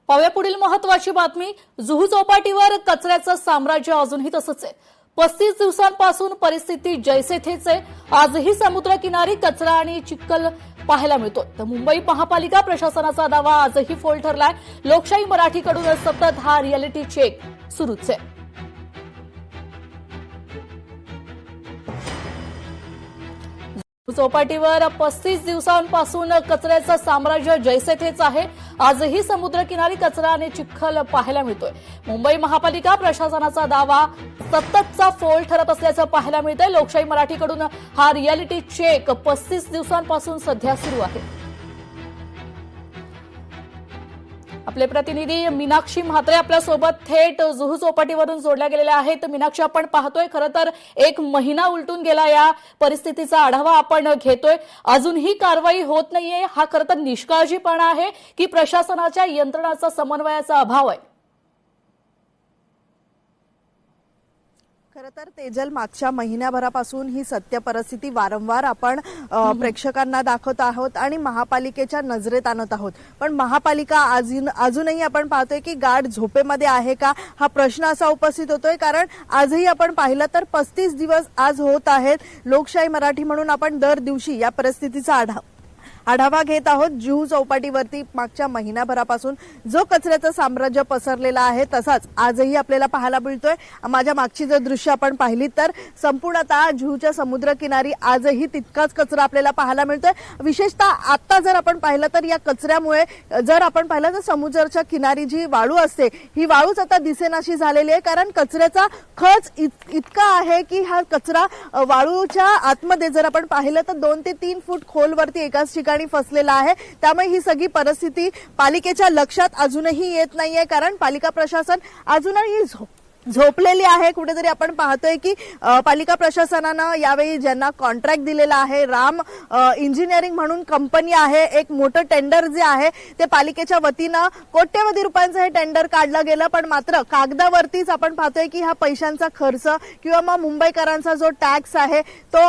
पाहूया पुढील महत्त्वाची बातमी। जुहू चौपाटीवर कचऱ्याचं साम्राज्य अजूनही तसंच आहे। 35 दिवसांपासून परिस्थिती जैसे थेच आहे। आजही समुद्रकिनारी कचरा आणि चिखल पाहायला मिळतोय। तर मुंबई महापालिका प्रशासनाचा दावा आजही फोल ठरलाय। लोकशाही मराठीकडून सतत हा रिअलिटी चेक सुरूच आहे। चौपाटीवर 35 दिवसांपासून कचऱ्याचं साम्राज्य जैसे थेच आहे। आजही समुद्रकिनारी कचरा आणि चिखल पाहायला मिळतोय। मुंबई महापालिका प्रशासनाचा दावा सततचा फोल ठरत असल्याचं पाहायला मिळतंय। लोकशाही मराठीकडून हा रिअलिटी चेक 35 दिवसांपासून सध्या सुरू आहे। आपले प्रतिनिधी मीनाक्षी म्हात्रे आपल्यासोबत थेट जुहू चौपाटीवरून जोडल्या गेलेल्या आहेत। मीनाक्षी, आपण पाहतोय खरं तर एक महिना उलटून गेला, या परिस्थितीचा आढावा आपण घेतोय, अजूनही कारवाई होत नाहीये। हा खरं तर निष्काळजीपणा आहे की प्रशासनाच्या यंत्रणाचा समन्वयाचा अभाव आहे? खरं तर तेजल, मागच्या महिन्याभरापासून ही सत्य परिस्थिती वारंवार आपण प्रेक्षकांना दाखवत आहोत आणि महापालिकेच्या नजरेत आणत आहोत। पण महापालिका अजूनही आपण पाहतोय की गाढ झोपेमध्ये आहे का, हा प्रश्न असा उपस्थित होतोय। कारण आजही आपण पाहिलं तर 35 दिवस आज होत आहेत। लोकशाही मराठी म्हणून आपण दर दिवशी या परिस्थितीचा आढावा घेत आहोत। जुहू चौपाटीवरती मागच्या महिन्याभरापासून जो कचऱ्याचं साम्राज्य पसरलेलं आहे तसाच आजही आपल्याला पाहायला मिळतोय। माझ्या मागची जर दृश्य आपण पाहिली तर संपूर्णतः जुहूच्या समुद्रकिनारी आजही तितकाच कचरा आपल्याला पाहायला मिळतोय। विशेषतः आता जर आपण पाहिलं तर या कचऱ्यामुळे जर आपण पाहिलं तर समुद्राच्या किनारी जी वाळू असते ही वाळूच आता दिसेनाशी झालेली आहे। कारण कचऱ्याचा खच इतका आहे की हा कचरा वाळूच्या आतमध्ये जर आपण पाहिलं तर 2 ते 3 फूट खोलवरती एकाच ठिकाणी फसलेला आहे। त्यामुळे ही सगळी परिस्थिती पालिकेच्या लक्षात अजूनही येत नाहीये। कारण पालिका प्रशासन अजूनही झोपलेली आहे। कुठेतरी आपण पाहतोय की पालिका प्रशासनानं यावेळी ज्यांना कॉन्ट्रॅक्ट दिलेला आहे, राम इंजिनिअरिंग म्हणून कंपनी आहे, एक मोठं टेंडर जे आहे ते पालिकेच्या वतीनं कोट्यवधी रुपयांचं हे टेंडर काढलं गेलं। पण मात्र कागदावरतीच आपण पाहतोय की हा पैशांचा खर्च किंवा मग मुंबईकरांचा जो टॅक्स आहे तो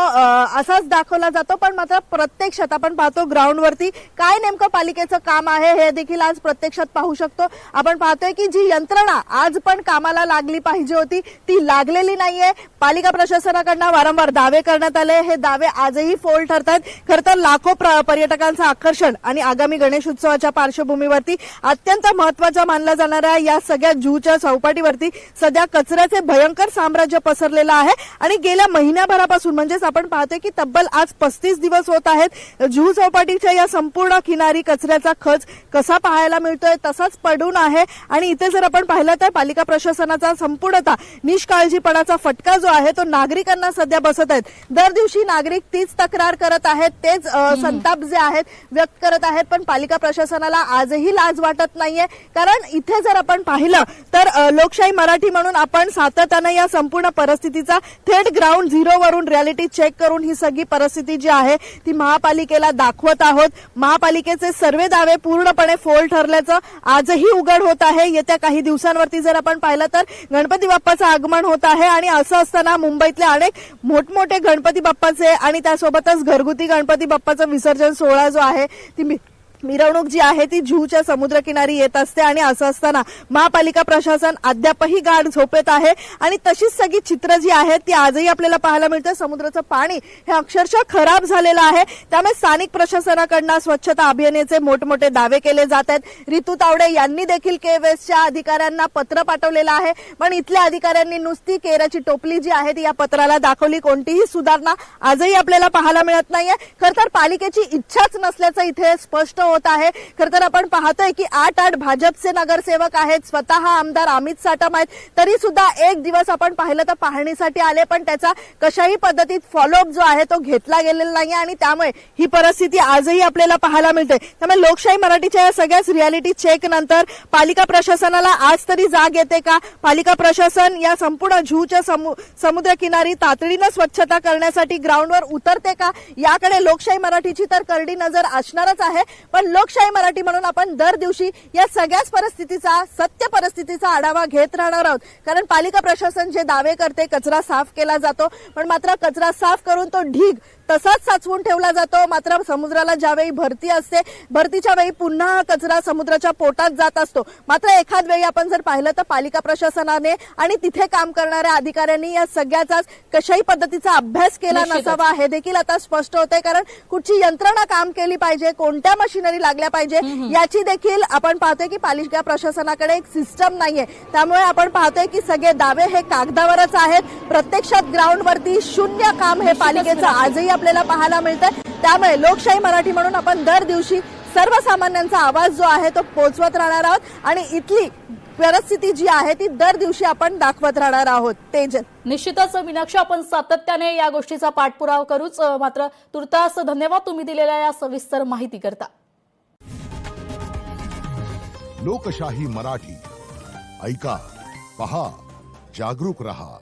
असाच दाखवला जातो। पण मात्र प्रत्यक्षात आपण पाहतो ग्राउंडवरती काय नेमकं पालिकेचं काम आहे हे देखील आज प्रत्यक्षात पाहू शकतो। आपण पाहतोय की जी यंत्रणा आज पण कामाला लागली पाहिजे होती ती लागलेली नाहीये। पालिका प्रशासनाकडून वारंवार दावे करण्यात आले, हे दावे आजही फोल ठरतात। खरं तर लाखो पर्यटकांचं आकर्षण आणि आगामी गणेश उत्सवाच्या पार्श्वभूमीवरती अत्यंत महत्त्वाचा मानला जाणाऱ्या या सगळ्या जुहूच्या चौपाटीवरती सध्या कचऱ्याचे भयंकर साम्राज्य पसरलेलं आहे। आणि गेल्या महिन्याभरापासून म्हणजेच आपण पाहतोय की तब्बल आज 35 दिवस होत आहेत जुहू चौपाटीच्या या संपूर्ण किनारी कचऱ्याचा खच कसा पाहायला मिळतोय तसाच पडून आहे। आणि इथे जर आपण पाहिलं तर पालिका प्रशासनाचा संपूर्णतः निष्काळजीपणाचा फटका जो आहे तो नागरिकांना सध्या बसत आहेत। दर दिवशी नागरिक तीच तक्रार करत आहेत, तेच संताप जे आहेत व्यक्त करत आहेत। पण पालिका प्रशासनाला आजही लाज वाटत नाहीये। कारण इथे जर आपण पाहिलं तर लोकशाही मराठी म्हणून आपण सातत्यानं या संपूर्ण परिस्थितीचा थेट ग्राउंड झिरो वरून रिअलिटी चेक करून ही सगळी परिस्थिती जी आहे ती महापालिकेला दाखवत आहोत। महापालिकेचे सर्व दावे पूर्णपणे फोल ठरल्याचं आजही उघड होत आहे। येत्या काही दिवसांवरती जर आपण पाहिलं तर गणपती बाप्पाचं आगमन होत आहे आणि असं असताना मुंबईतले अनेक मोठमोठे गणपती बाप्पाचे आणि त्यासोबतच घरगुती गणपती बाप्पाचं विसर्जन सोहळा जो आहे ती मिरवणूक जी आहे ती जुहूच्या समुद्रकिनारी येत असते। आणि असं असताना महापालिका प्रशासन अद्यापही गाढ झोपेत आहे आणि तशीच सगळी चित्र जी आहेत ती आजही आपल्याला पाहायला मिळते। समुद्राचं पाणी हे अक्षरशः खराब झालेलं आहे। त्यामुळे स्थानिक प्रशासनाकडून स्वच्छता अभियानाचे मोठमोठे दावे केले जात आहेत। ऋतू तावडे यांनी देखील केवेसच्या अधिकाऱ्यांना पत्र पाठवलेलं आहे, पण इथल्या अधिकाऱ्यांनी नुसती केराची टोपली जी आहे ती या पत्राला दाखवली। कोणतीही सुधारणा आजही आपल्याला पाहायला मिळत नाहीये। खरं तर पालिकेची इच्छाच नसल्याचं इथे स्पष्ट होत आहे। खरं तर आपण पाहतोय की 8 भाजपचे नगरसेवक आहेत, स्वतः आमदार अमित साटम आहेत, तरी सुद्धा एक दिवस आपण पाहिलं तर पाहणीसाठी आले, पण त्याचा कशाही पद्धतीत फॉलोअप जो आहे तो घेतला गेलेला नाही। आणि त्यामुळे ही परिस्थिती आजही आपल्याला पाहायला मिळते। त्यामुळे लोकशाही मराठीच्या या सगळ्याच रिअलिटी चेक नंतर पालिका प्रशासनाला आज तरी जाग येते का? पालिका प्रशासन या संपूर्ण जुहूच्या समुद्रकिनारी तातडीनं स्वच्छता करण्यासाठी ग्राउंडवर उतरते का? याकडे लोकशाही मराठीची तर करडी नजर असणारच आहे। पण लोकशाही मराठी म्हणून आपण दर दिवशी या सगळ्याच परिस्थितीचा, सत्य परिस्थितीचा आढावा घेत राहणार आहोत। कारण पालिका प्रशासन जे दावे करते कचरा साफ केला जातो, पण मात्र कचरा साफ करून तो ढीग तसाच साचवून ठेवला जातो. मात्र समुद्राला ज्यावेळी भरती असते, भरतीच्या वेळी पुन्हा हा कचरा समुद्राच्या पोटात जात असतो. मात्र एखाद वेळी आपण जर पाहिलं तर पालिका प्रशासनाने आणि तिथे काम करणाऱ्या अधिकाऱ्यांनी या सगळ्याचा कशाही पद्धतीचा अभ्यास केला निश्चितच. नसावा हे देखील आता स्पष्ट होते. कारण कुठची यंत्रणा काम केली पाहिजे, कोणत्या मशिनरी लागल्या पाहिजे याची देखील आपण पाहतोय की पालिका प्रशासनाकडे एक सिस्टम नाहीये. त्यामुळे आपण पाहतोय की सगळे दावे हे कागदावरच आहेत. प्रत्यक्षात ग्राउंडवरती शून्य काम हे पालिकेचं आजही आपल्याला पाहायला मिळतंय. त्यामुळे लोकशाही मराठी म्हणून आपण दर दिवशी सर्वसामान्यांचा आवाज जो आहे तो पोहोचवत राहणार आहोत आणि इथली परिस्थिती जी आहे ती दर दिवशी आपण दाखवत राहणार आहोत. तेजल, निश्चितच मीनाक्षी, आपण सातत्याने या गोष्टीचा पाठपुरावा करूच. मात्र तुर्तास धन्यवाद तुम्ही दिलेल्या या सविस्तर माहिती करता. लोकशाही मराठी ऐका, पहा, जागरूक रहा.